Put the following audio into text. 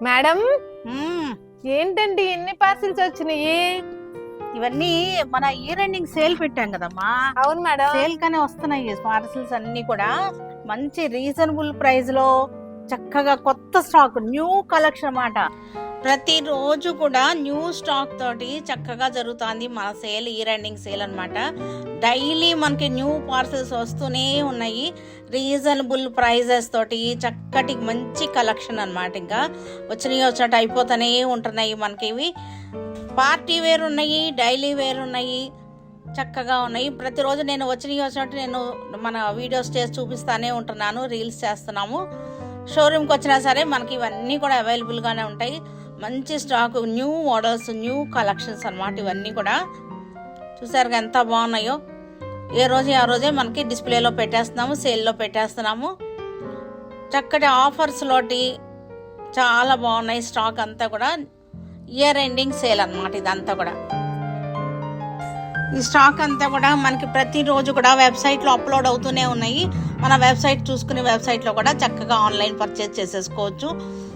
Madam మ్మ్. ఏంటండి ఎన్ని parcels వచ్చినాయి? ఇవన్నీ మన ఇయర్ ఎండింగ్ సేల్ పెట్టాం కదమ్మా. అవును మేడం. సేల్ కనే వస్తున్నాయి పార్సల్స్ అన్ని కూడా మంచి రీజనబుల్ ప్రైస్ లో చక్కగా కొత్త స్టాక్ న్యూ కలెక్షన్ అన్నమాట. ప్రతిరోజు కూడా న్యూ స్టాక్ తోటి చక్కగా జరుగుతుంది మన సేల్, ఇయర్ ఎండింగ్ సేల్ అన్నమాట. డైలీ మనకి న్యూ పార్సల్స్ వస్తూనే ఉన్నాయి రీజనబుల్ ప్రైజెస్ తోటి. చక్కటి మంచి కలెక్షన్ అన్నమాట. ఇంకా వచ్చినట్టు అయిపోతూనే ఉంటున్నాయి మనకి. ఇవి పార్టీ వేర్ ఉన్నాయి, డైలీ వేర్ ఉన్నాయి, చక్కగా ఉన్నాయి. ప్రతిరోజు నేను వచ్చినట్టు నేను మన వీడియోస్ చేసి చూపిస్తానే ఉంటున్నాను, రీల్స్ చేస్తున్నాము. షోరూమ్కి వచ్చినా సరే మనకి ఇవన్నీ కూడా అవైలబుల్గానే ఉంటాయి. మంచి stock, new models, new collections అన్నమాట. ఇవన్నీ కూడా చూసారుగా ఎంత బాగున్నాయో. ఏ రోజు ఆ రోజే మనకి డిస్ప్లేలో పెట్టేస్తున్నాము, సేల్లో పెట్టేస్తున్నాము. చక్కటి ఆఫర్స్లోటి చాలా బాగున్నాయి స్టాక్ అంతా కూడా. ఇయర్ ఎండింగ్ సేల్ అన్నమాట ఇదంతా కూడా. ఈ స్టాక్ అంతా కూడా మనకి ప్రతిరోజు కూడా వెబ్సైట్లో అప్లోడ్ అవుతూనే ఉన్నాయి. మన వెబ్సైట్ చూసుకునే వెబ్సైట్లో కూడా చక్కగా ఆన్లైన్ పర్చేజ్ చేసేసుకోవచ్చు.